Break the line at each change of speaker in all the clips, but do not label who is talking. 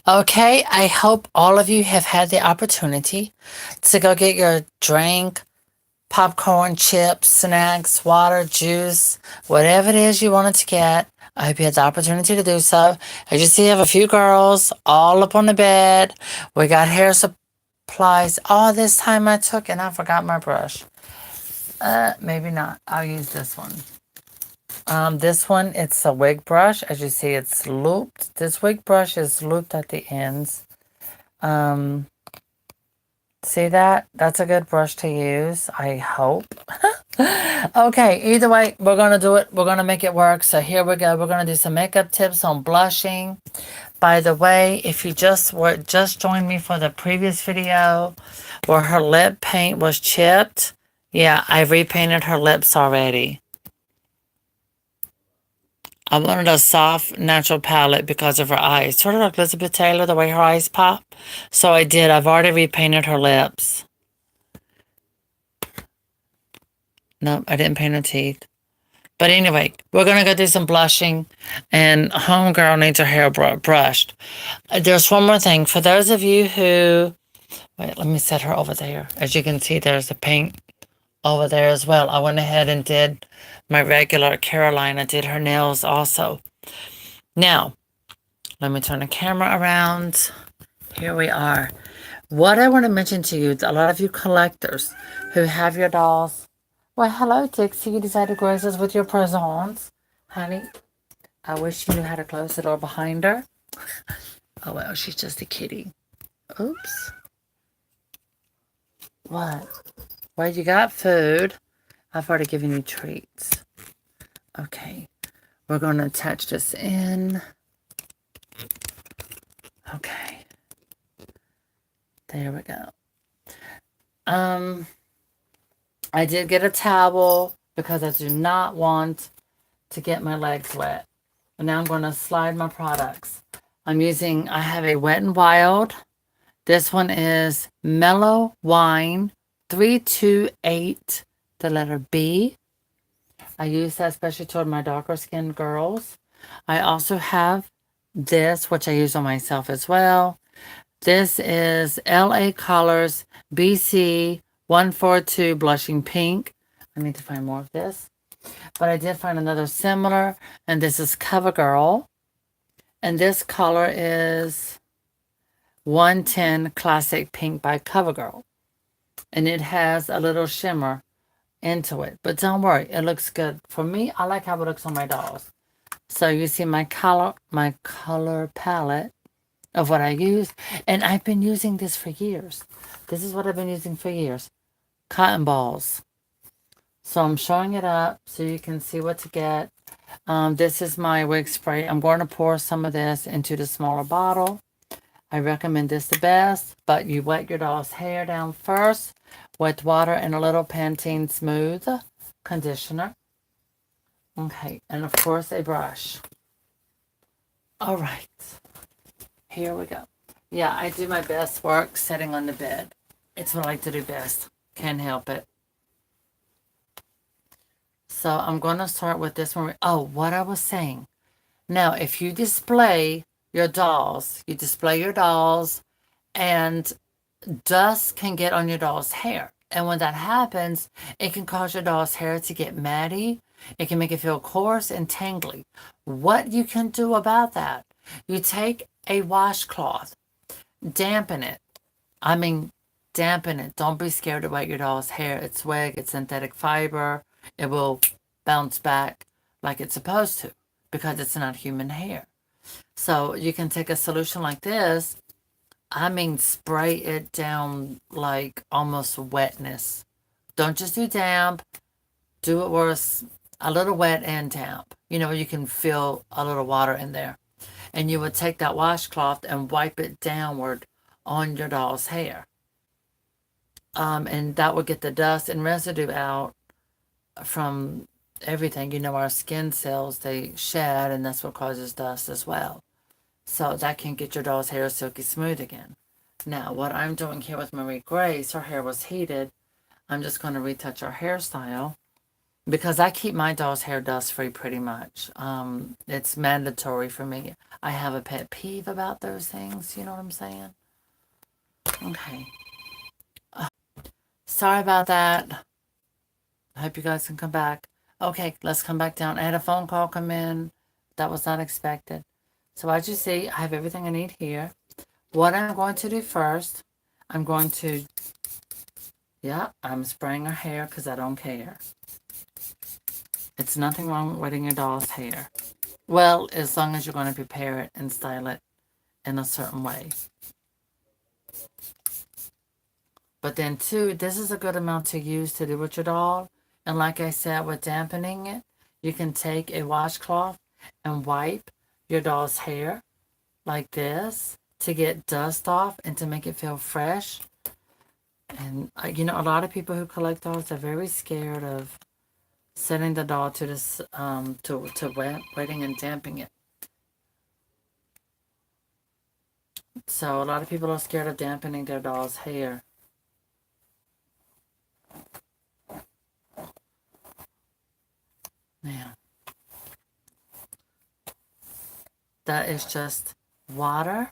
Okay, I hope all of you have had the opportunity to go get your drink, popcorn, chips, snacks, water, juice, whatever it is you wanted to get. I hope you had the opportunity to do so. As you see, I have a few girls all up on the bed. We got hair supplies. Oh, this time I took and I forgot my brush. Maybe not. I'll use this one. This one, it's a wig brush. As you see, it's looped. This wig brush is looped at the ends. Um, See that? That's a good brush to use, I hope. Okay, either way, we're going to do it. We're going to make it work. So here we go. We're going to do some makeup tips on blushing. By the way, if you just joined me for the previous video where her lip paint was chipped, yeah, I repainted her lips already. I wanted a soft, natural palette because of her eyes. Sort of like Elizabeth Taylor, the way her eyes pop. So I did. I've already repainted her lips. Nope, I didn't paint her teeth. But anyway, we're going to go do some blushing. And homegirl needs her hair brushed. There's one more thing. For those of you who... Wait, let me set her over there. As you can see, there's the paint over there as well. I went ahead and did my regular Caroline. I did her nails also. Now, let me turn the camera around. Here we are. What I want to mention to you, a lot of you collectors who have your dolls. Well, hello, Dixie. You decided to grace us with your presents. Honey, I wish you knew how to close the door behind her. Oh, well, she's just a kitty. Oops. What? Well, you got food. I've already given you treats. Okay. We're going to attach this in. Okay. There we go. I did get a towel because I do not want to get my legs wet. And now I'm going to slide my products. I have a Wet n Wild. This one is Mellow Wine 328, the letter B. I use that especially toward my darker skinned girls. I also have this, which I use on myself as well. This is LA Colors BC 142 Blushing Pink. I need to find more of this. But I did find another similar, and this is CoverGirl. And this color is 110 Classic Pink by CoverGirl. And it has a little shimmer into it. But don't worry, it looks good. For me, I like how it looks on my dolls. So you see my color palette of what I use. And I've been using this for years. This is what I've been using for years. Cotton balls. So I'm showing it up so you can see what to get. This is my wig spray. I'm going to pour some of this into the smaller bottle. I recommend this the best, but you wet your doll's hair down first with water and a little Pantene Smooth conditioner. Okay, and of course a brush. All right, here we go. Yeah, I do my best work sitting on the bed. It's what I like to do best. Can't help it. So I'm going to start with this one. Oh, what I was saying. Now, if you display your dolls, and dust can get on your doll's hair. And when that happens, it can cause your doll's hair to get matty. It can make it feel coarse and tangly. What you can do about that, you take a washcloth, dampen it. I mean, dampen it. Don't be scared to wet your doll's hair. It's wig, it's synthetic fiber. It will bounce back like it's supposed to because it's not human hair. So you can take a solution like this. I mean, spray it down like almost wetness. Don't just do damp. Do it worse, a little wet and damp. You know, you can feel a little water in there. And you would take that washcloth and wipe it downward on your doll's hair. And that would get the dust and residue out from everything. You know, our skin cells, they shed, and that's what causes dust as well. So that can get your doll's hair silky smooth again. Now, what I'm doing here with Marie Grace, her hair was heated. I'm just going to retouch her hairstyle. because I keep my doll's hair dust free pretty much. It's mandatory for me. I have a pet peeve about those things. You know what I'm saying? Okay. Sorry about that. I hope you guys can come back. Okay, let's come back down. I had a phone call come in. That was not expected. So as you see, I have everything I need here. What I'm going to do first, I'm going to, yeah, I'm spraying her hair because I don't care. It's nothing wrong with wetting your doll's hair. Well, as long as you're going to prepare it and style it in a certain way. But then too, this is a good amount to use to do with your doll. And like I said, with dampening it, you can take a washcloth and wipe your doll's hair like this to get dust off and to make it feel fresh. And you know, a lot of people who collect dolls are very scared of setting the doll to this wetting and damping it. So a lot of people are scared of dampening their doll's hair. Now, that is just water,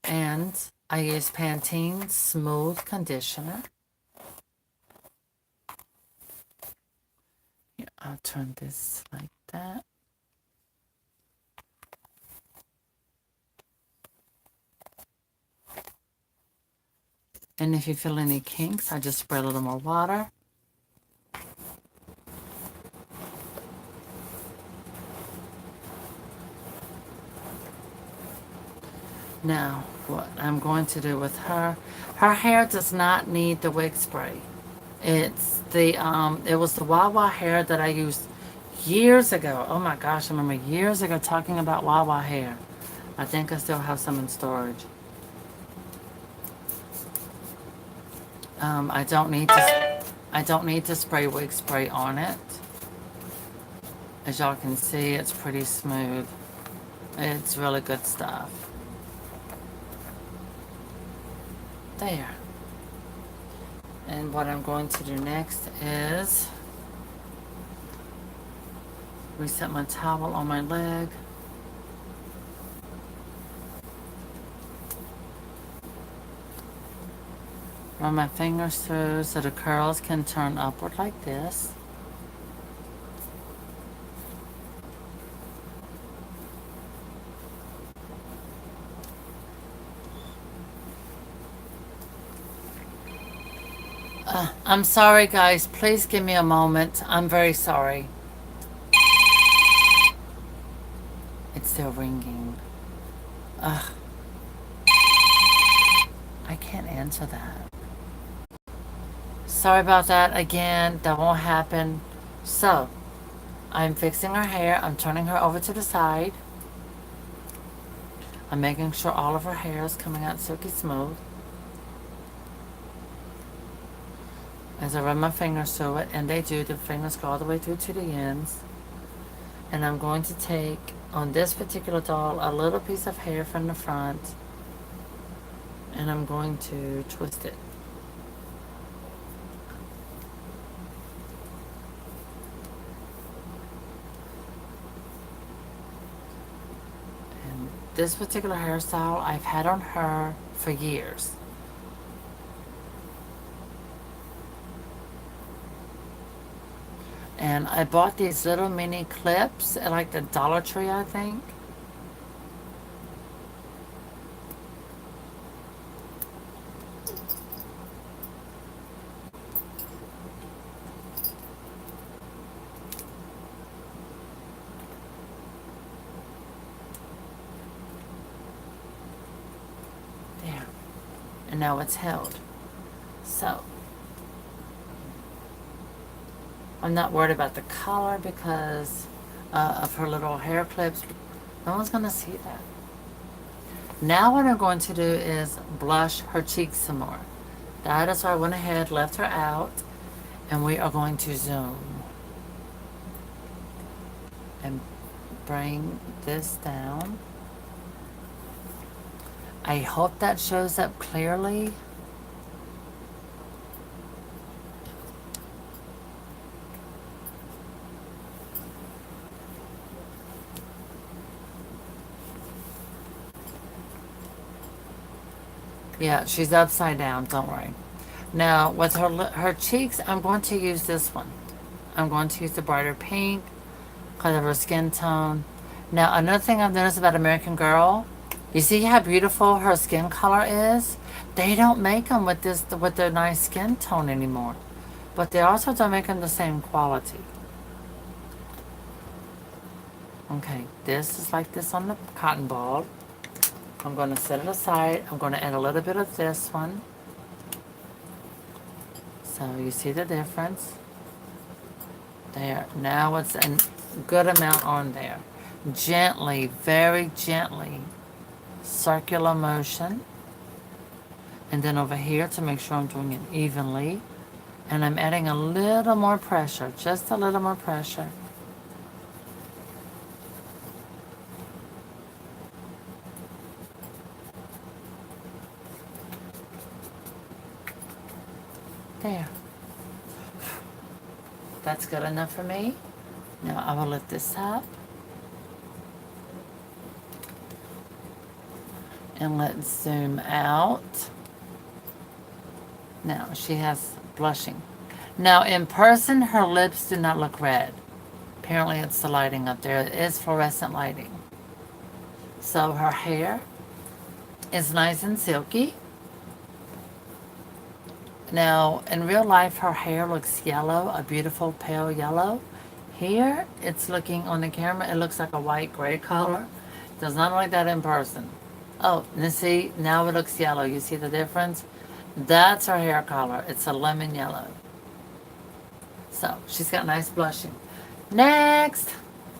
and I use Pantene Smooth Conditioner. Here, I'll turn this like that. And if you feel any kinks, I just spray a little more water. Now, what I'm going to do with her hair does not need the wig spray. It's the, it was the Wawa hair that I used years ago. Oh my gosh, I remember years ago talking about Wawa hair. I think I still have some in storage. I don't need to spray wig spray on it. As y'all can see, it's pretty smooth. It's really good stuff. There. And what I'm going to do next is reset my towel on my leg. Run my fingers through so the curls can turn upward like this. I'm sorry, guys. Please give me a moment. I'm very sorry. It's still ringing. Ugh. I can't answer that. Sorry about that. Again, that won't happen. So, I'm fixing her hair. I'm turning her over to the side. I'm making sure all of her hair is coming out silky smooth. As I run my fingers through it, and they do, the fingers go all the way through to the ends. And I'm going to take, on this particular doll, a little piece of hair from the front, and I'm going to twist it. And this particular hairstyle I've had on her for years. And I bought these little mini clips at like the Dollar Tree, I think. There. And now it's held. So, I'm not worried about the color because of her little hair clips. No one's going to see that. Now what I'm going to do is blush her cheeks some more. That is why I went ahead, left her out, and we are going to zoom. And bring this down. I hope that shows up clearly. Yeah, she's upside down, don't worry. Now, with her cheeks, I'm going to use this one. I'm going to use the brighter pink because of her skin tone. Now, another thing I've noticed about American Girl, you see how beautiful her skin color is? They don't make them with their nice skin tone anymore. But they also don't make them the same quality. Okay, this is like this on the cotton ball. I'm going to set it aside. I'm going to add a little bit of this one. So you see the difference? There. Now it's a good amount on there. Gently, very gently, circular motion. And then over here to make sure I'm doing it evenly. And I'm adding a little more pressure, just a little more pressure. There. That's good enough for me. Now I will lift this up. And let's zoom out. Now she has blushing. Now in person, her lips do not look red. Apparently it's the lighting up there. It is fluorescent lighting. So her hair is nice and silky. Now, in real life, her hair looks yellow, a beautiful pale yellow. Here, it's looking on the camera, it looks like a white gray color. Does not look like that in person. Oh, and see, now it looks yellow. You see the difference? That's her hair color. It's a lemon yellow. So, she's got nice blushing. Next!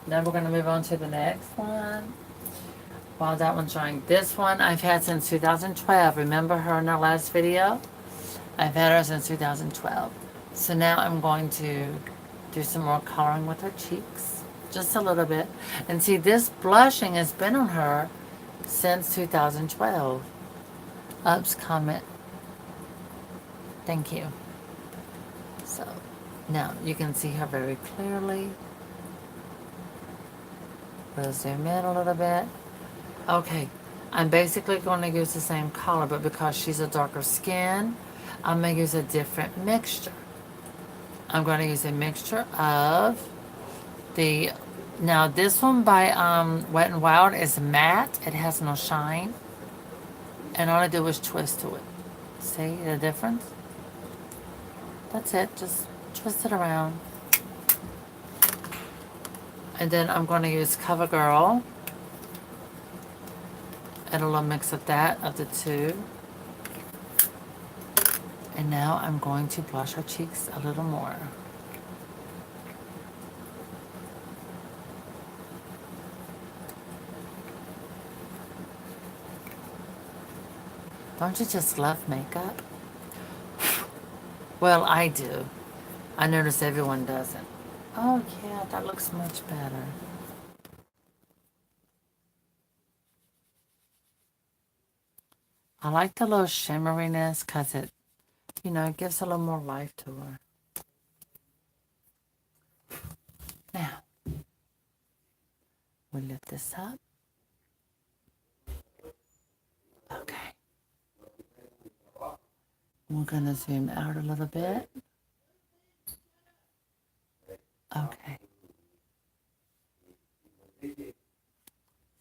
Now we're going to move on to the next one. While that one's showing, this one I've had since 2012. Remember her in our last video? I've had her since 2012. So now I'm going to do some more coloring with her cheeks. Just a little bit. And see, this blushing has been on her since 2012. Oops, comment. Thank you. So now you can see her very clearly. We'll zoom in a little bit. Okay, I'm basically going to use the same color, but because she's a darker skin, I'm going to use a different mixture. I'm going to use a mixture of the, now this one by Wet n Wild is matte. It has no shine. And all I do is twist to it. See the difference? That's it. Just twist it around. And then I'm going to use CoverGirl. Add a little mix of that, of the two. And now I'm going to blush her cheeks a little more. Don't you just love makeup? Well, I do. I notice everyone doesn't. Oh yeah, that looks much better. I like the little shimmeriness because it, you know, it gives a little more life to her. Now, we lift this up. Okay. We're going to zoom out a little bit. Okay.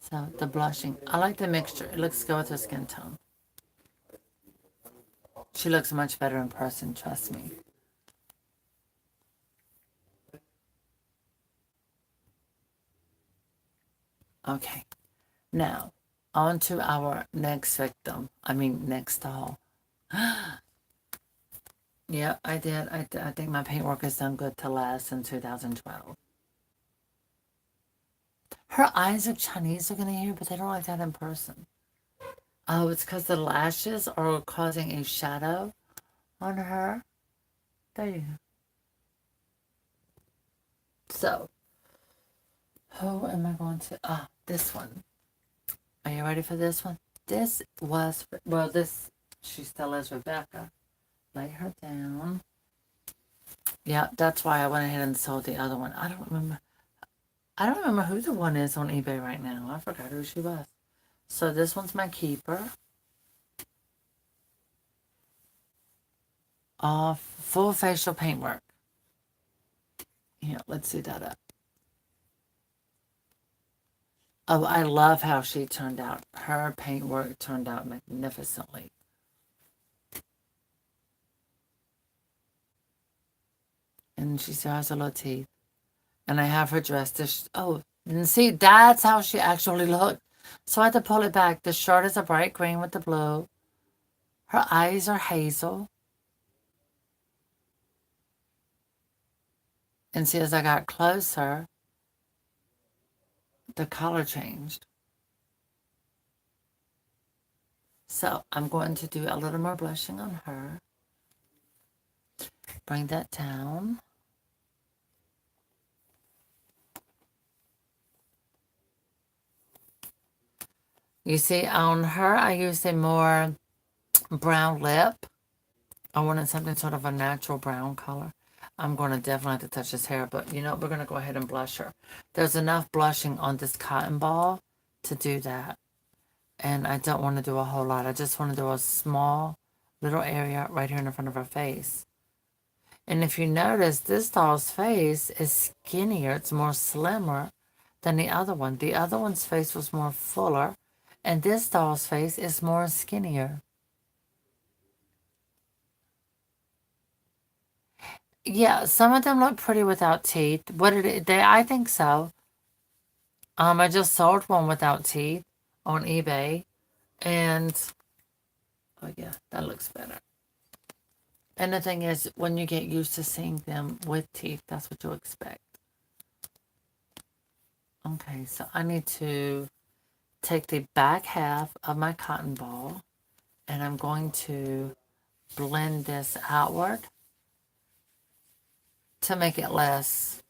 So the blushing, I like the mixture. It looks good with her skin tone. She looks much better in person, trust me. Okay. Now, on to our next victim. Next doll. Yeah, I did. I think my paintwork has done good to last in 2012. Her eyes look Chinese looking in here, but they don't like that in person. Oh, it's because the lashes are causing a shadow on her. There you go. So, who am I going to? Ah, this one. Are you ready for this one? This was, well, this, she still is Rebecca. Lay her down. Yeah, that's why I went ahead and sold the other one. I don't remember who the one is on eBay right now. I forgot who she was. So this one's my keeper. full facial paintwork. Here, let's see that up. Oh, I love how she turned out. Her paintwork turned out magnificently. And she still has her little teeth. And I have her dressed this. Oh, and see, that's how she actually looked. So I had to pull it back. The shirt is a bright green with the blue. Her eyes are hazel. And see, as I got closer, the color changed. So I'm going to do a little more blushing on her. Bring that down. You see, on her, I used a more brown lip. I wanted something sort of a natural brown color. I'm going to definitely have to touch his hair, but you know, we're going to go ahead and blush her. There's enough blushing on this cotton ball to do that. And I don't want to do a whole lot. I just want to do a small little area right here in the front of her face. And if you notice, this doll's face is skinnier. It's more slimmer than the other one. The other one's face was more fuller. And this doll's face is more skinnier. Yeah, some of them look pretty without teeth. I think so. I just sold one without teeth on eBay. And, oh yeah, that looks better. And the thing is, when you get used to seeing them with teeth, that's what you expect. Okay, so I need to take the back half of my cotton ball and I'm going to blend this outward to make it less.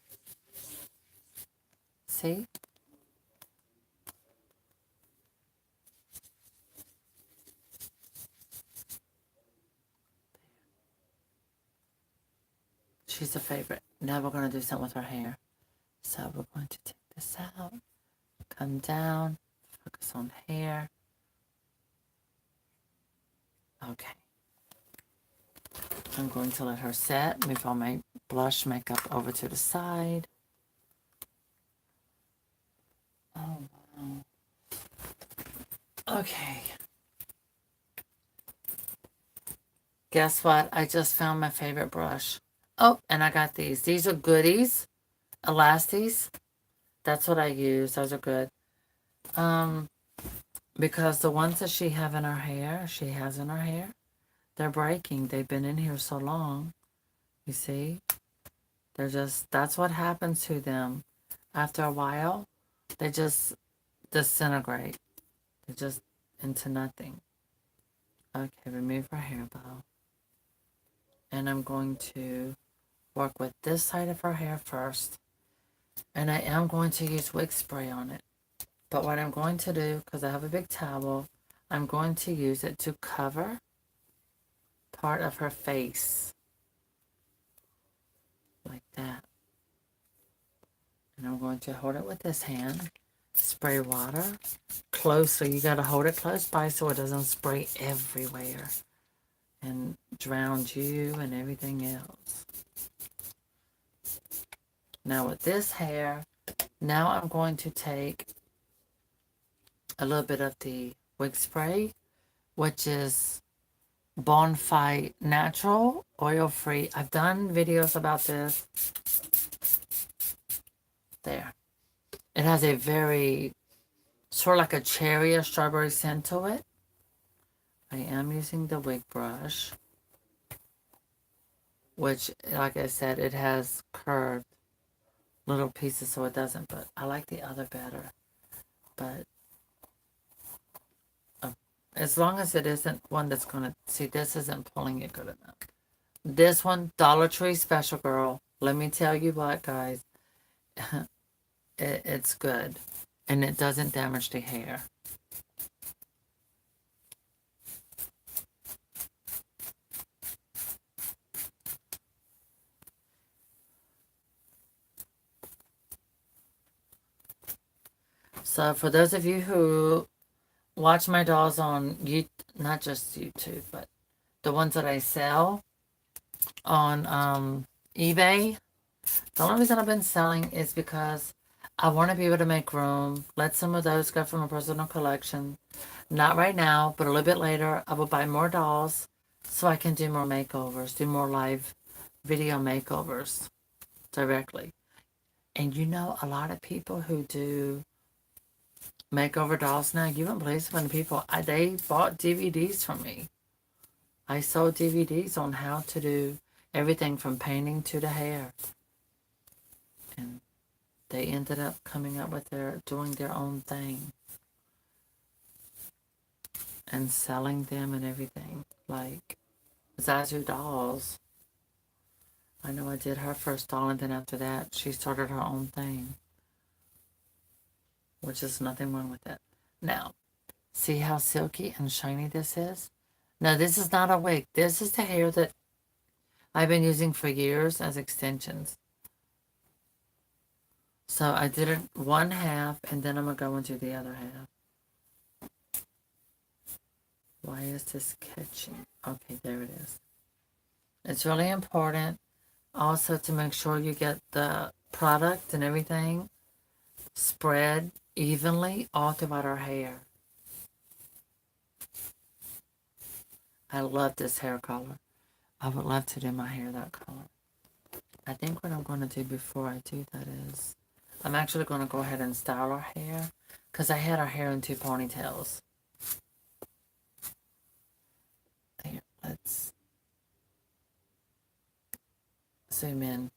See? She's a favorite. Now we're going to do something with her hair. So we're going to take this out, come down, focus on hair. Okay. I'm going to let her set, move all my blush makeup over to the side. Oh, wow. Okay. Guess what? I just found my favorite brush. Oh, and I got these. These are goodies. Elasties. That's what I use. Those are good. Because the ones that she has in her hair, they're breaking. They've been in here so long. You see? That's what happens to them. After a while, they just disintegrate. They're just into nothing. Okay, remove her hair bow. And I'm going to work with this side of her hair first. And I am going to use wig spray on it. But what I'm going to do, because I have a big towel, I'm going to use it to cover part of her face. Like that. And I'm going to hold it with this hand. Spray water closely. You got to hold it close by so it doesn't spray everywhere and drown you and everything else. Now with this hair, now I'm going to take a little bit of the wig spray, which is Bonfire Natural, oil-free. I've done videos about this. There. It has a very, sort of like a cherry or strawberry scent to it. I am using the wig brush, which, like I said, it has curved little pieces so it doesn't, but I like the other better. But as long as it isn't one that's going to, see, this isn't pulling it good enough. This one, Dollar Tree Special Girl. Let me tell you what, guys. It's good. And it doesn't damage the hair. So for those of you who watch my dolls on YouTube, not just YouTube, but the ones that I sell, on eBay. The only reason I've been selling is because I want to be able to make room, let some of those go from a personal collection. Not right now, but a little bit later, I will buy more dolls so I can do more makeovers, do more live video makeovers directly. And you know, a lot of people who do makeover dolls now, you wouldn't believe some of the people, they bought DVDs from me. I sold DVDs on how to do everything from painting to the hair. And they ended up coming up with doing their own thing. And selling them and everything. Like Zazu Dolls. I know I did her first doll, and then after that, she started her own thing. Which is nothing wrong with it. Now, see how silky and shiny this is? Now, this is not a wig. This is the hair that I've been using for years as extensions. So I did it one half, and then I'm going to go into the other half. Why is this catching? Okay, there it is. It's really important also to make sure you get the product and everything spread evenly all throughout our hair. I love this hair color. I would love to do my hair that color. I think what I'm going to do before I do that is I'm actually going to go ahead and style our hair because I had our hair in 2 ponytails. Here, let's zoom in.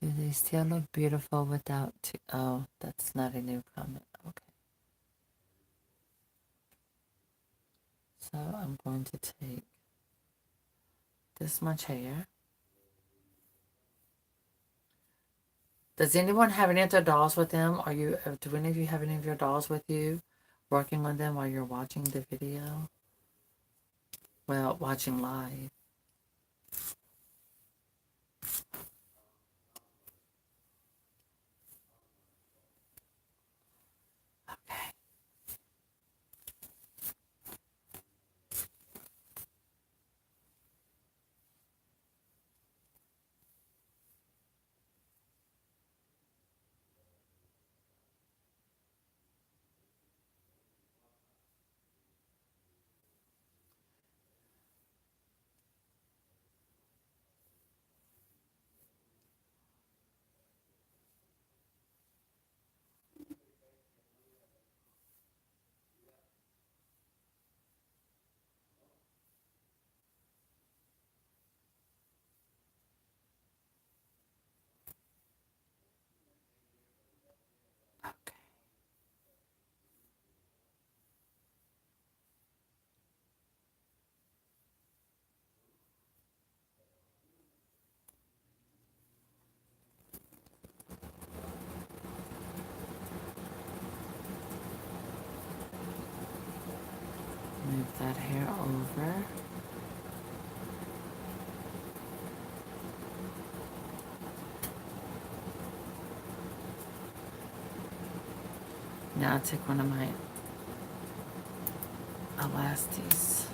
Do they still look beautiful without... Oh, that's not a new comment. Okay. So I'm going to take this much hair. Does anyone have any of their dolls with them? Do any of you have any of your dolls with you? Working on them while you're watching the video? Well, watching live. Okay. Okay. Move that hair over. Now I'll take one of my elasties.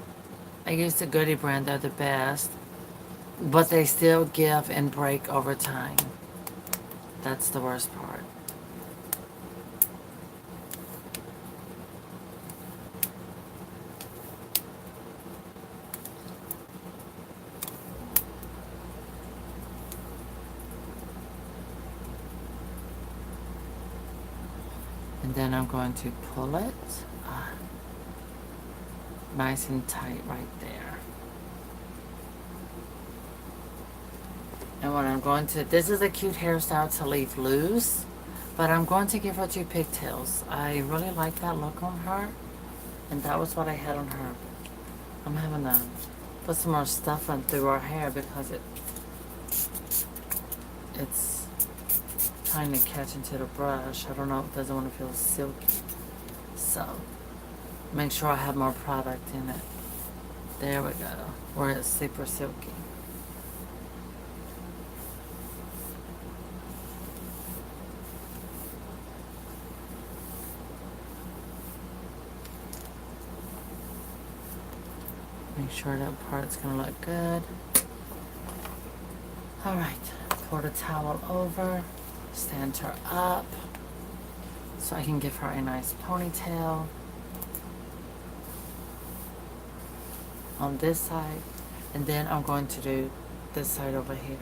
I use the Goody brand. They're the best. But they still give and break over time. That's the worst part. And then I'm going to pull it nice and tight right there. And what I'm going to, this is a cute hairstyle to leave loose, but I'm going to give her 2 pigtails. I really like that look on her, and that was what I had on her. I'm having to put some more stuff on through her hair because it's trying to catch into the brush. I don't know, it doesn't want to feel silky. So, make sure I have more product in it. There we go, where it's super silky. Make sure that part's gonna look good. All right, pour the towel over, stand her up so I can give her a nice ponytail on this side, and then I'm going to do this side over here.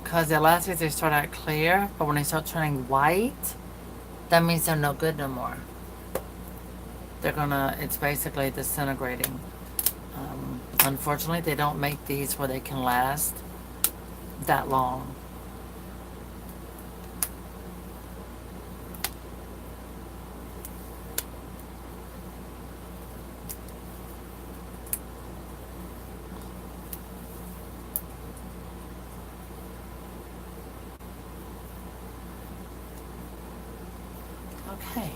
Because the elastic, they start out clear, but when they start turning white, that means they're no good no more. They're gonna, it's basically disintegrating. Unfortunately, they don't make these where they can last that long. Okay.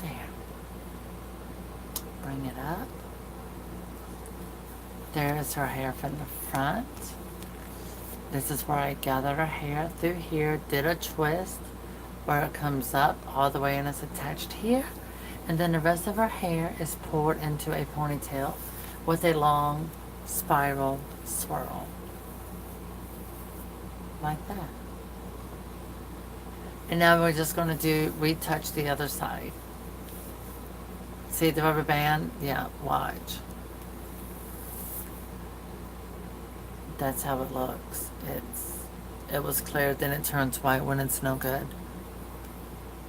There. Bring it up. There's her hair from the front. This is where I gathered her hair through here, did a twist where it comes up all the way and it's attached here. And then the rest of her hair is poured into a ponytail with a long spiral swirl. Like that. And now we're just going to retouch the other side. See the rubber band? Yeah, watch. That's how it looks. It was clear, then it turns white when it's no good.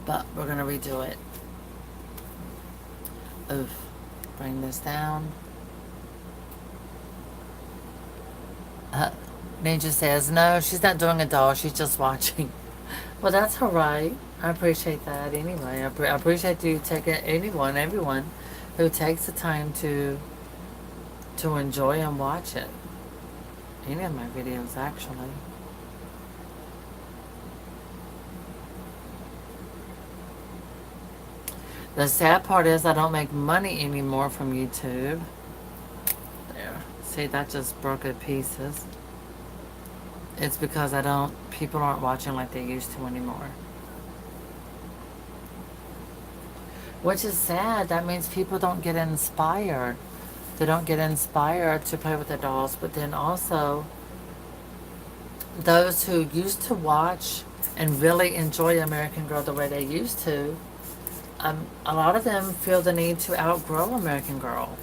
But we're gonna redo it. Oof. Bring this down. Ninja says, no, she's not doing a doll, she's just watching. Well, that's alright. I appreciate that anyway. I appreciate you taking everyone who takes the time to enjoy and watch it. Any of my videos, actually. The sad part is I don't make money anymore from YouTube. There. See, that just broke it pieces. It's because people aren't watching like they used to anymore. Which is sad. That means people don't get inspired. They don't get inspired to play with their dolls. But then also, those who used to watch and really enjoy American Girl the way they used to, a lot of them feel the need to outgrow American Girl.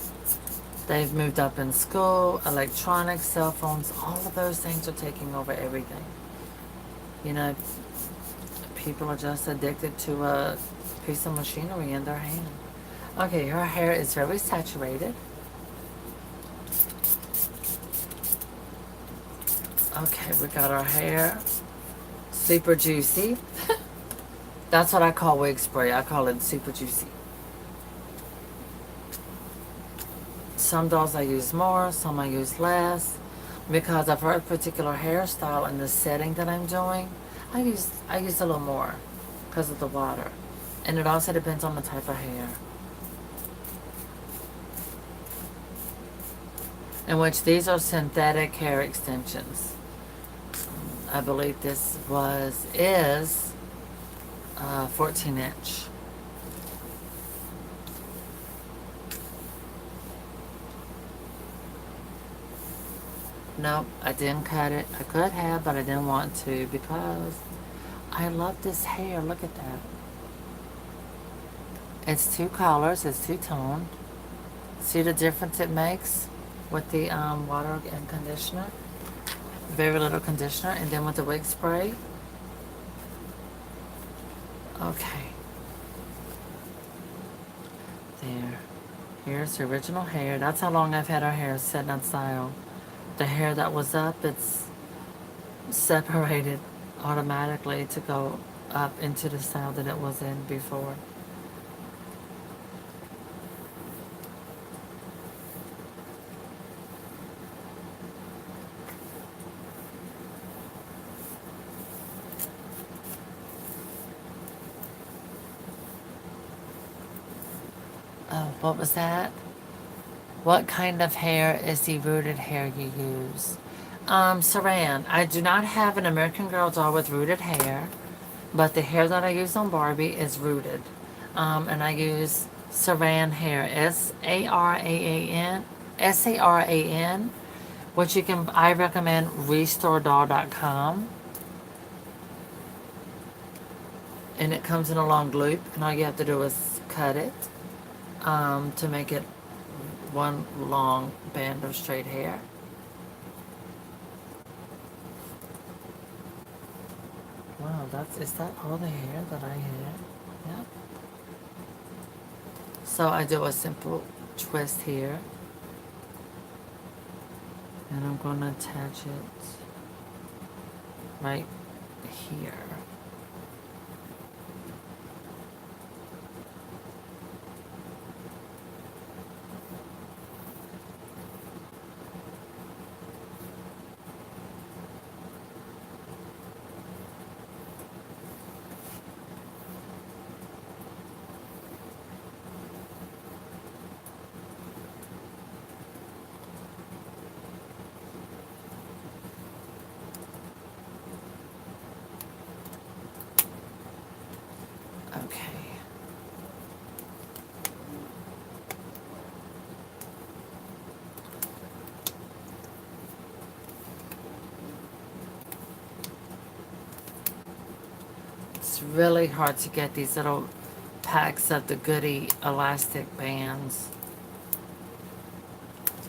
They've moved up in school, electronics, cell phones, all of those things are taking over everything. You know, people are just addicted to a piece of machinery in their hand. Okay, her hair is very saturated. Okay, we got our hair super juicy. That's what I call wig spray. I call it super juicy. Some dolls I use more, some I use less. Because of her particular hairstyle and the setting that I'm doing, I use a little more because of the water. And it also depends on the type of hair. In which these are synthetic hair extensions. I believe this is 14 inch. Nope, I didn't cut it. I could have, but I didn't want to because I love this hair. Look at that. It's two colors. It's two-toned. See the difference it makes with the water and conditioner? Very little conditioner. And then with the wig spray. Okay. There. Here's the original hair. That's how long I've had our hair set in style. The hair that was up, it's separated automatically to go up into the style that it was in before. Oh, what was that? What kind of hair is the rooted hair you use? Saran, I do not have an American Girl doll with rooted hair, but the hair that I use on Barbie is rooted. And I use Saran hair, Saran, which you can, I recommend restoredoll.com, and it comes in a long loop, and all you have to do is cut it to make it one long band of straight hair. Wow, is that all the hair that I had? Yeah. So I do a simple twist here, and I'm going to attach it right here. Okay. It's really hard to get these little packs of the Goody elastic bands.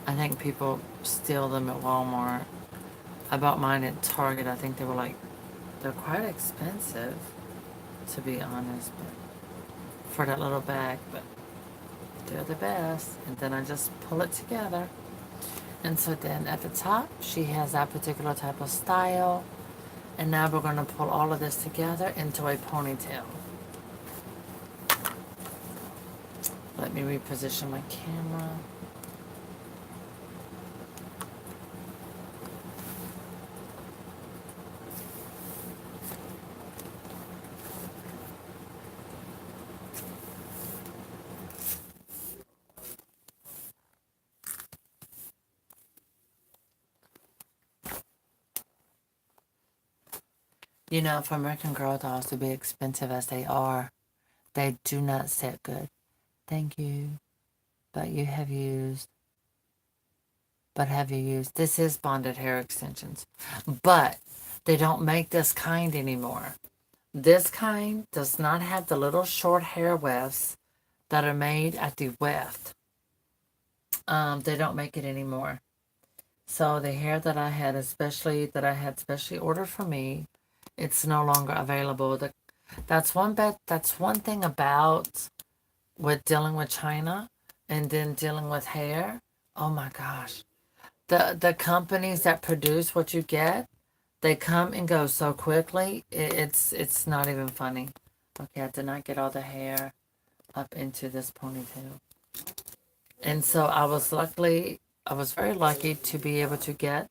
I think people steal them at Walmart. I bought mine at Target. I think they're quite expensive, to be honest, but for that little bag, but they're the best. And then I just pull it together. And so then at the top, she has that particular type of style. And now we're going to pull all of this together into a ponytail. Let me reposition my camera. You know, for American Girl dolls to be expensive as they are, they do not sit good. Thank you. But have you used, this is bonded hair extensions, but they don't make this kind anymore. This kind does not have the little short hair wefts that are made at the weft. They don't make it anymore. So the hair that I had, specially ordered for me, it's no longer available. That's one thing about with dealing with China and then dealing with hair. Oh my gosh. The companies that produce what you get, they come and go so quickly. It's not even funny. Okay, I did not get all the hair up into this ponytail. And so I was very lucky to be able to get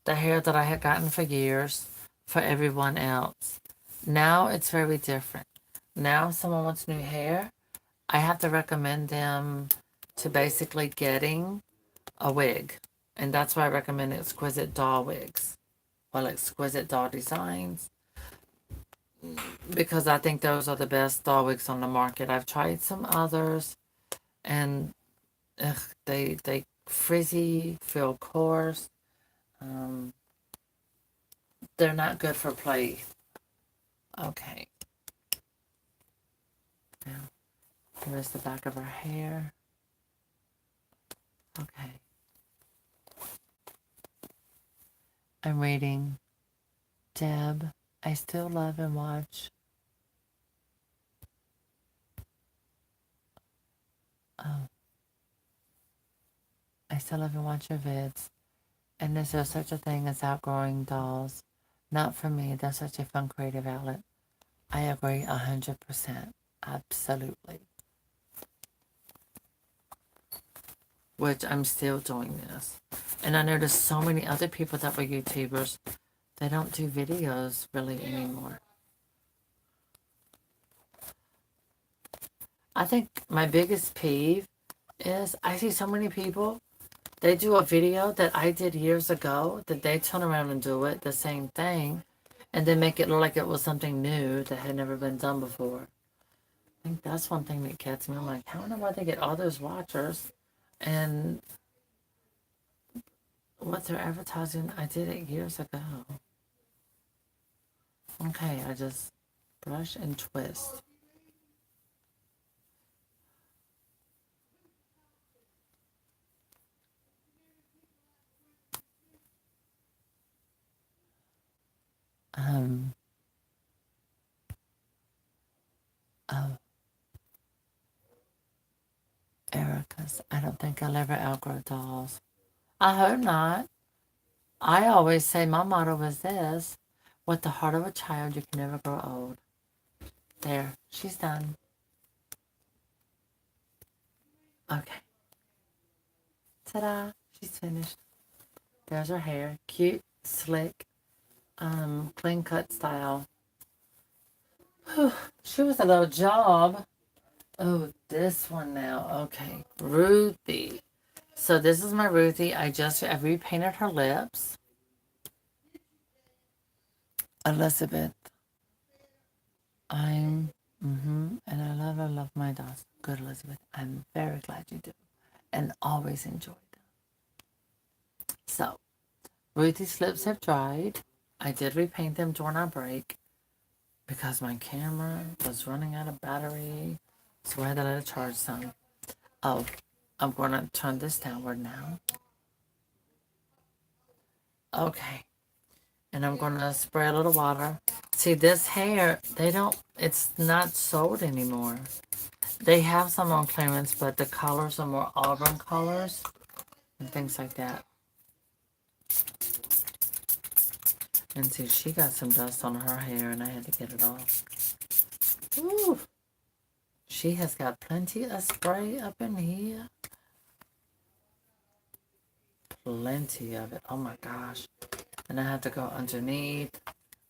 the hair that I had gotten for years for everyone else. Now it's very different. Now if someone wants new hair, I have to recommend them to basically getting a wig. And that's why I recommend Exquisite Doll wigs. Well, Exquisite Doll Designs. Because I think those are the best doll wigs on the market. I've tried some others, and they frizzy, feel coarse. They're not good for play. Okay. Now, here's the back of her hair. Okay. I'm reading Deb, I still love and watch. Oh. I still love and watch your vids. And is there such a thing as outgrowing dolls? Not for me. That's such a fun creative outlet. I agree 100%. Absolutely. Which I'm still doing this. And I noticed so many other people that were YouTubers, they don't do videos really anymore. I think my biggest peeve is I see so many people, they do a video that I did years ago, that they turn around and do it, the same thing, and then make it look like it was something new that had never been done before. think that's one thing that gets me. I'm like, I don't know why they get all those watchers and what they're advertising. I did it years ago. Okay, I just brush and twist. Um, oh, Erica's. I don't think I'll ever outgrow dolls. I hope not. I always say my motto was this: with the heart of a child, you can never grow old. There, she's done. Okay. Ta-da! She's finished. There's her hair. Cute, slick, clean cut style. Whew, she was a little job. Oh, this one now. Okay. Ruthie. So this is my Ruthie. I repainted her lips. Elizabeth. And I love my dogs. Good, Elizabeth. I'm very glad you do. And always enjoyed them. So, Ruthie's lips have dried. I did repaint them during our break because my camera was running out of battery. So I had to let it charge some. Oh, I'm going to turn this downward now. Okay. And I'm going to spray a little water. See, this hair, it's not sold anymore. They have some on clearance, but the colors are more auburn colors and things like that. And see, she got some dust on her hair and I had to get it off. Ooh. She has got plenty of spray up in here. Plenty of it. Oh my gosh. And I have to go underneath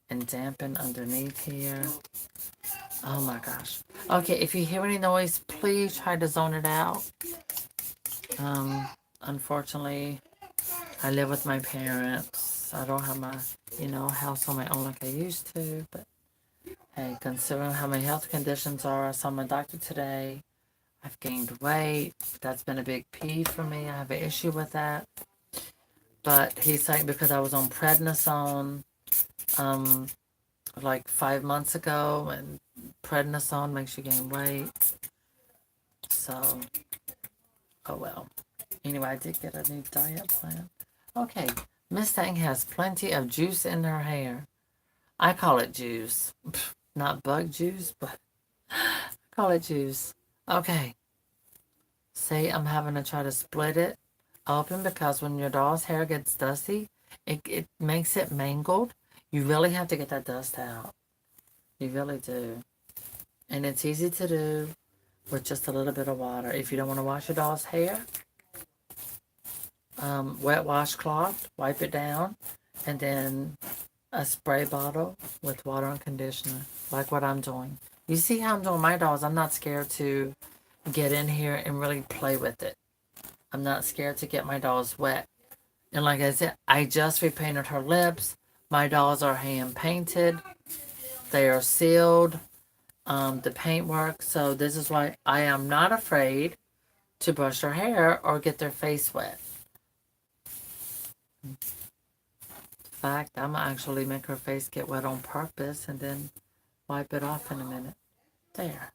and dampen underneath here. Oh my gosh. Okay, if you hear any noise, please try to zone it out. Unfortunately, I live with my parents. I don't have my, house on my own like I used to. But hey, considering how my health conditions are, I saw my doctor today. I've gained weight. That's been a big P for me. I have an issue with that. But he's like, because I was on prednisone, like 5 months ago, and prednisone makes you gain weight. So, oh well. Anyway, I did get a new diet plan. Okay, Miss Thing has plenty of juice in her hair. I call it juice. Not bug juice, but I call it juice. Okay. See, I'm having to try to split it open because when your doll's hair gets dusty, it makes it mangled. You really have to get that dust out. You really do. And it's easy to do with just a little bit of water. If you don't want to wash your doll's hair, wet washcloth, wipe it down, and then a spray bottle with water and conditioner, like what I'm doing. You see how I'm doing my dolls? I'm not scared to get in here and really play with it. I'm not scared to get my dolls wet. And like I said, I just repainted her lips. My dolls are hand painted. They are sealed. The paintwork. So this is why I am not afraid to brush her hair or get their face wet. In fact, I'm gonna actually make her face get wet on purpose and then wipe it off in a minute. There.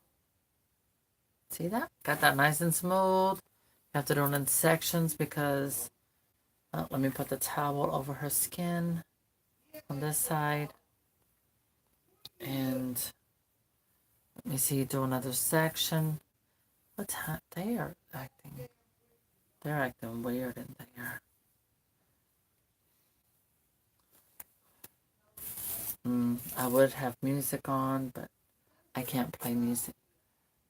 See that? Got that nice and smooth. You have to do it in sections because let me put the towel over her skin on this side. And let me see, do another section. What time? They're acting weird in there. I would have music on, but I can't play music.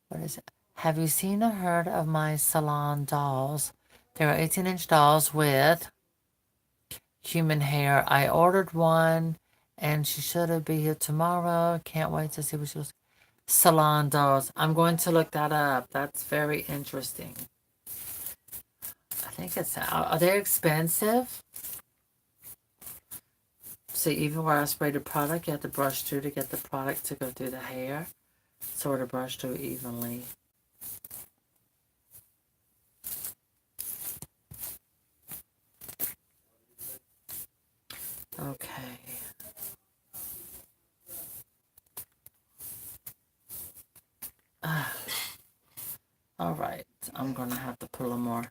What is it? Have you seen or heard of my salon dolls? They are 18-inch dolls with human hair. I ordered one, and she should be here tomorrow. Can't wait to see what she was. Salon dolls. I'm going to look that up. That's very interesting. I think it's. Are they expensive? See, even where I spray the product, you have to brush through to get the product to go through the hair. sort of brush through evenly. Okay. All right. I'm going to have to put a little more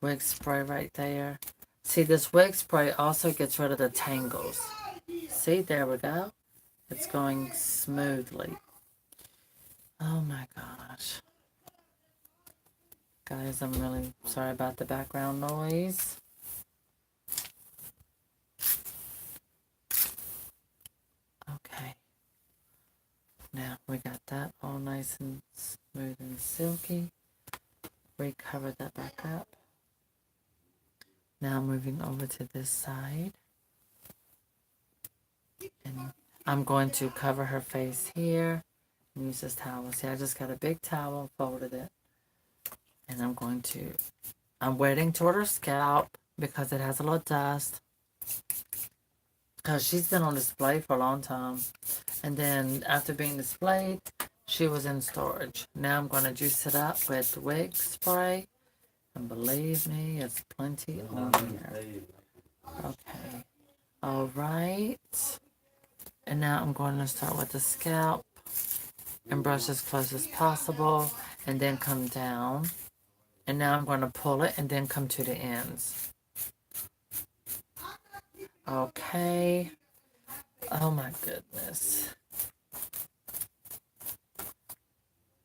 wig spray right there. See, this wig spray also gets rid of the tangles. See, there we go. It's going smoothly. Oh my gosh. Guys, I'm really sorry about the background noise. Okay. Now we got that all nice and smooth and silky. Recover that back up. Now moving over to this side. And I'm going to cover her face here and use this towel. See, I just got a big towel, folded it. And I'm waiting toward her scalp because it has a little dust. Because she's been on display for a long time. And then after being displayed, she was in storage. Now I'm going to juice it up with wig spray. And believe me, it's plenty on here. Okay. All right. And now I'm going to start with the scalp and brush as close as possible and then come down. And now I'm going to pull it and then come to the ends. Okay. Oh my goodness.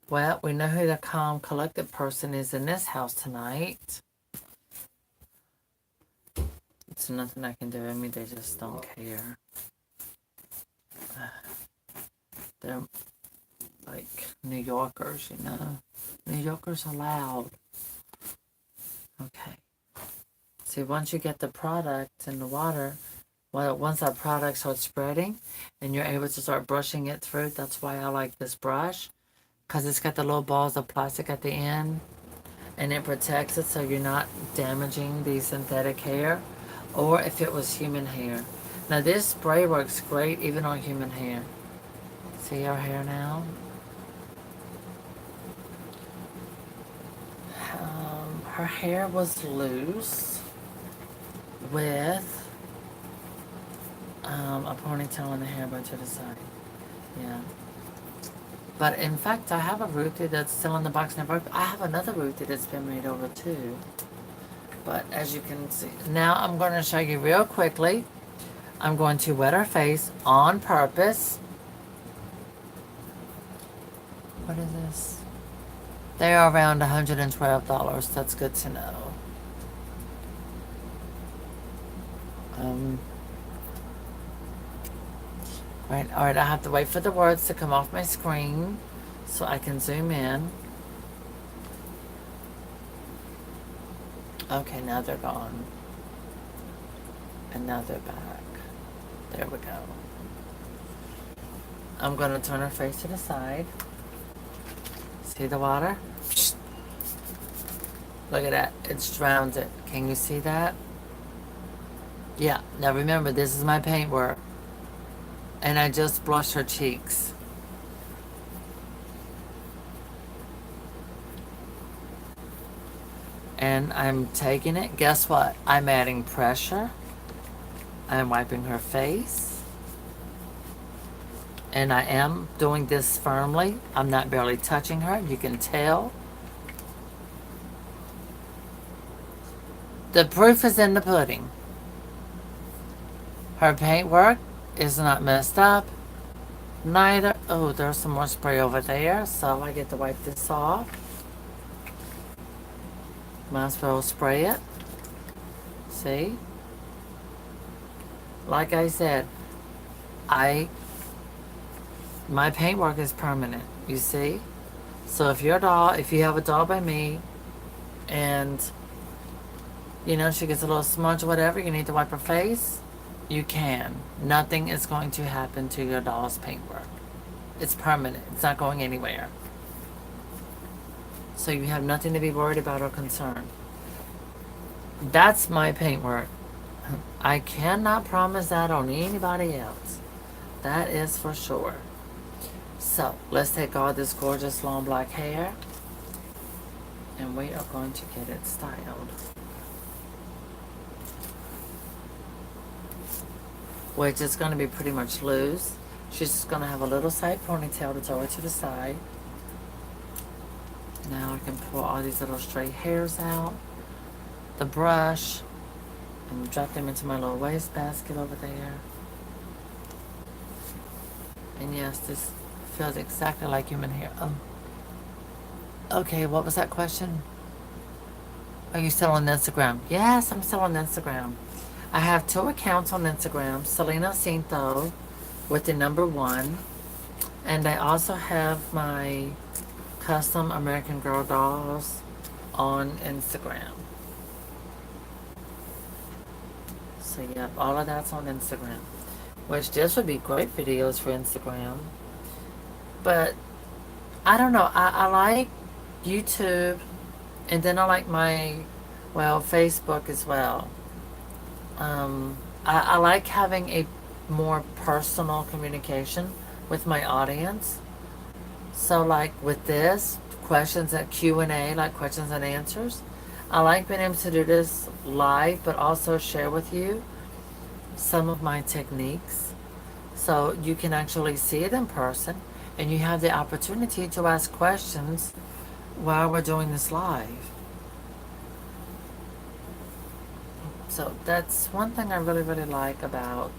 Well, we know who the calm, collected person is in this house tonight. It's nothing I can do. I mean, they just don't care. They're like New Yorkers, you know. New Yorkers are loud. Okay. See, once you get the product in the water, well, once that product starts spreading and you're able to start brushing it through, that's why I like this brush. Because it's got the little balls of plastic at the end. And it protects it so you're not damaging the synthetic hair. Or if it was human hair. Now this spray works great even on human hair. See our hair now? Her hair was loose with a ponytail and the hairband to the side. Yeah. But in fact, I have a rootie that's still in the box. I have another rootie that's been made over too. But as you can see, now I'm going to show you real quickly. I'm going to wet her face on purpose. What is this? They are around $112. That's good to know. Right, all right, I have to wait for the words to come off my screen so I can zoom in. Okay, now they're gone. And now they're back. There we go. I'm going to turn her face to the side. See the water? Look at that. It's drowned it. Can you see that? Yeah. Now remember, this is my paint work. And I just blushed her cheeks. And I'm taking it. Guess what? I'm adding pressure. I'm wiping her face. And I am doing this firmly. I'm not barely touching her. You can tell. The proof is in the pudding. Her paintwork is not messed up. Neither. Oh, there's some more spray over there. So I get to wipe this off. Might as well spray it. See? Like I said, my paintwork is permanent. You see? So if you have a doll by me, and you know she gets a little smudge or whatever, you need to wipe her face, you can. Nothing is going to happen to your doll's paintwork. It's permanent. It's not going anywhere. So you have nothing to be worried about or concerned. That's my paintwork. I cannot promise that on anybody else. That is for sure. So let's take all this gorgeous long black hair and we are going to get it styled. Which is going to be pretty much loose. She's just going to have a little side ponytail to throw it to the side. Now I can pull all these little stray hairs out. The brush. And drop them into my little waste basket over there. And yes, this feels exactly like human hair. Okay, what was that question? Are you still on Instagram? Yes, I'm still on Instagram. I have 2 accounts on Instagram. Selena Cinto with the number 1. And I also have my custom American Girl dolls on Instagram. So yep, all of that's on Instagram. Which this would be great videos for Instagram. But I don't know. I like YouTube. And then I like Facebook as well. I like having a more personal communication with my audience. So like with this, questions at Q&A, like questions and answers. I like being able to do this live, but also share with you some of my techniques. So you can actually see it in person and you have the opportunity to ask questions while we're doing this live. So that's one thing I really, really like about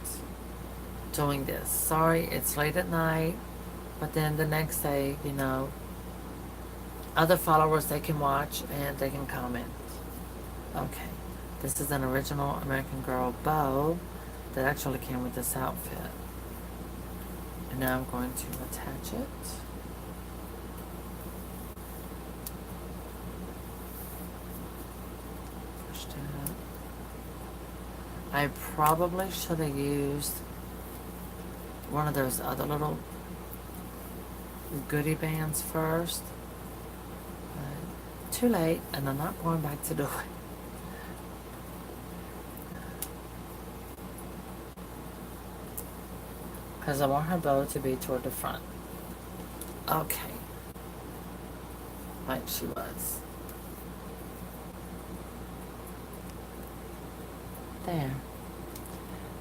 doing this. Sorry, it's late at night, but then the next day, you know, other followers, they can watch and they can comment. Okay, this is an original American Girl bow that actually came with this outfit. And now I'm going to attach it. Push that. I probably should have used one of those other little goodie bands first. But too late, and I'm not going back to do it. Because I want her bow to be toward the front. Okay. Like she was. There.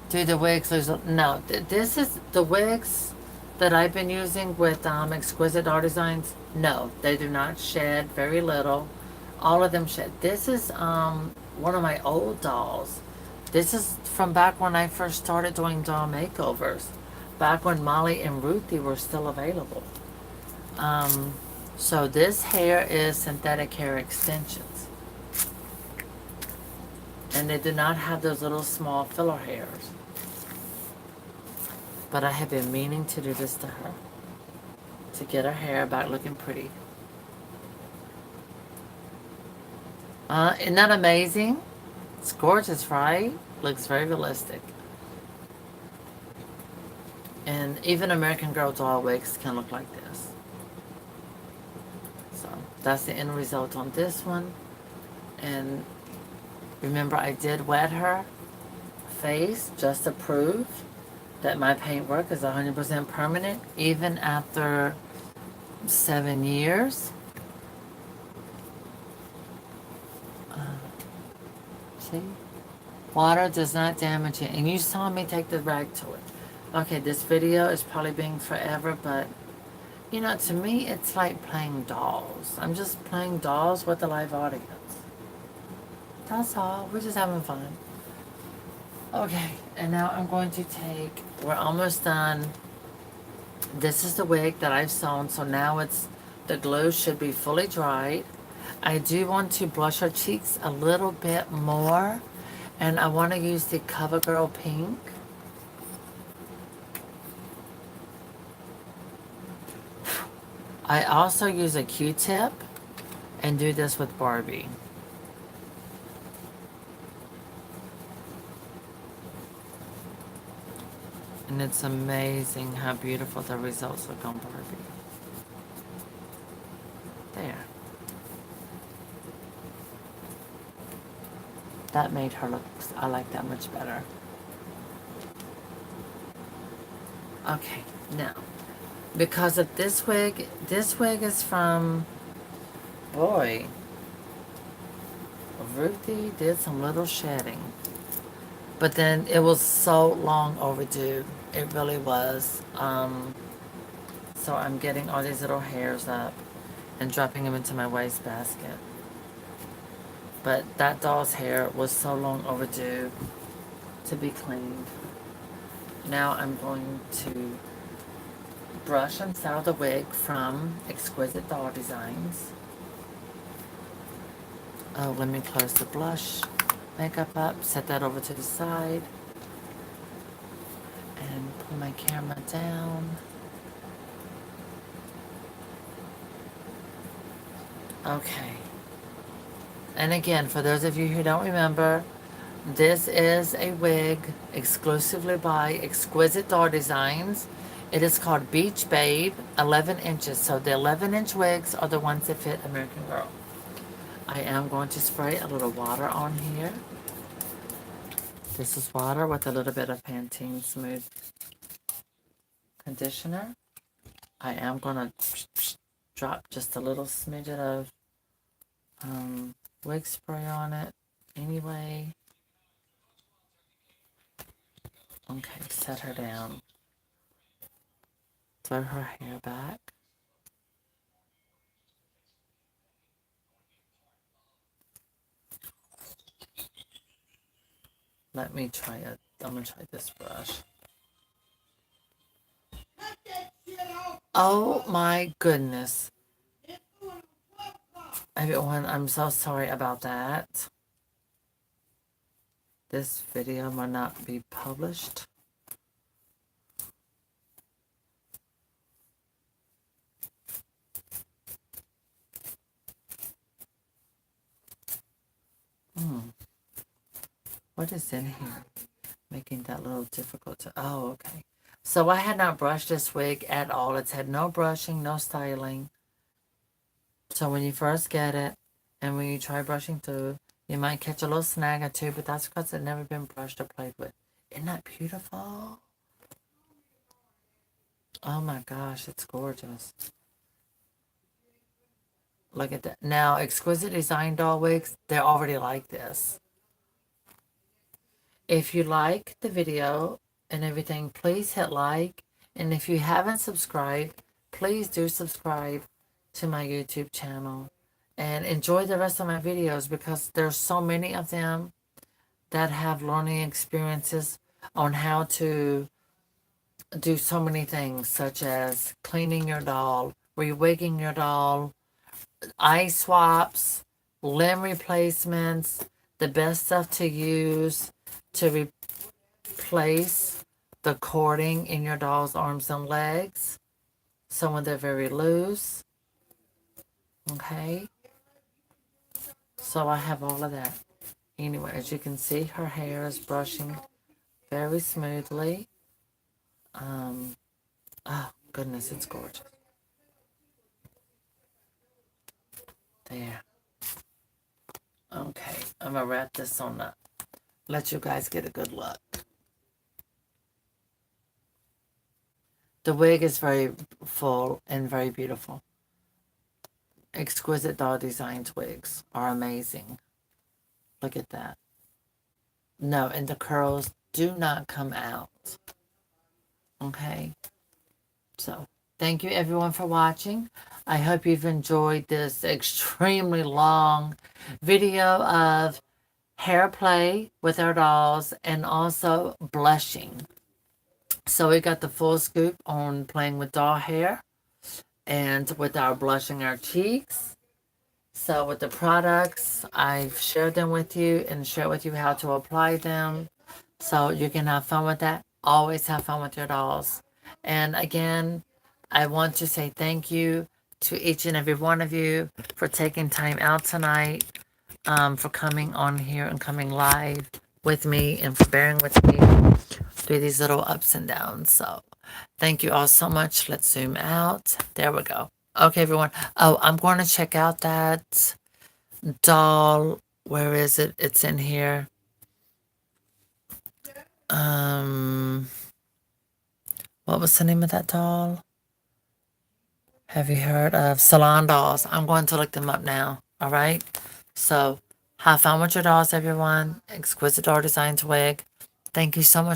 Do the wigs lose? No, this is the wigs that I've been using with Exquisite Art Designs. No, they do not shed, very little. All of them shed. This is one of my old dolls. This is from back when I first started doing doll makeovers. Back when Molly and Ruthie were still available. So this hair is synthetic hair extensions. And they do not have those little small filler hairs. But I have been meaning to do this to her. To get her hair back looking pretty. Isn't that amazing? It's gorgeous, right? Looks very realistic. And even American Girl doll wigs can look like this. So that's the end result on this one. And remember, I did wet her face just to prove that my paintwork is 100% permanent, even after 7 years. See? Water does not damage it. And you saw me take the rag to it. Okay, this video is probably being forever, but you know, to me, it's like playing dolls. I'm just playing dolls with a live audience. That's all. We're just having fun. Okay, and now I'm going to take, we're almost done. This is the wig that I've sewn, so now it's, the glue should be fully dried. I do want to blush her cheeks a little bit more, and I want to use the CoverGirl Pink. I also use a Q-tip and do this with Barbie. And it's amazing how beautiful the results look on Barbie. There. That made her look, I like that much better. Okay, now, because of this wig. This wig is from, boy, Ruthie did some little shedding. But then it was so long overdue. It really was. So I'm getting all these little hairs up and dropping them into my wastebasket. But that doll's hair was so long overdue to be cleaned. Now I'm going to brush and style the wig from Exquisite Doll Designs. Oh, let me close the blush makeup up, set that over to the side, and pull my camera down. Okay. And again, for those of you who don't remember, this is a wig exclusively by Exquisite Doll Designs. It is called Beach Babe, 11 inches. So the 11-inch wigs are the ones that fit American Girl. I am going to spray a little water on here. This is water with a little bit of Pantene Smooth Conditioner. I am going to drop just a little smidget of wig spray on it anyway. Okay, set her down. Throw her hair back. Let me try it. I'm going to try this brush. Oh my goodness. Everyone, I'm so sorry about that. This video will not be published. What is in here? Making that a little difficult to... Oh, okay. So I had not brushed this wig at all. It's had no brushing, no styling. So when you first get it, and when you try brushing through, you might catch a little snag or two, but that's because it's never been brushed or played with. Isn't that beautiful? Oh my gosh, it's gorgeous. Look at that. Now, Exquisite Design doll wigs, they're already like this. If you like the video and everything, please hit like. And if you haven't subscribed, please do subscribe to my YouTube channel. And enjoy the rest of my videos because there's so many of them that have learning experiences on how to do so many things, such as cleaning your doll, rewigging your doll, eye swaps, limb replacements, the best stuff to use to replace the cording in your doll's arms and legs. So when they're very loose. Okay. So I have all of that. Anyway, as you can see, her hair is brushing very smoothly. Oh, goodness, it's gorgeous. There. Okay, I'm going to wrap this on up. Let you guys get a good look. The wig is very full and very beautiful. Exquisite Doll Designs wigs are amazing. Look at that. No, and the curls do not come out. Okay. So, thank you everyone for watching. I hope you've enjoyed this extremely long video of hair play with our dolls and also blushing. So we got the full scoop on playing with doll hair and with our blushing our cheeks. So with the products, I've shared them with you and shared with you how to apply them. So you can have fun with that. Always have fun with your dolls. And again, I want to say thank you to each and every one of you for taking time out tonight, for coming on here and coming live with me and for bearing with me through these little ups and downs. So thank you all so much. Let's zoom out. There we go. Okay, everyone. Oh, I'm going to check out that doll. Where is it? It's in here. What was the name of that doll? Have you heard of salon dolls? I'm going to look them up now. All right. So have fun with your dolls, everyone. Exquisite Doll Designs wig. Thank you so much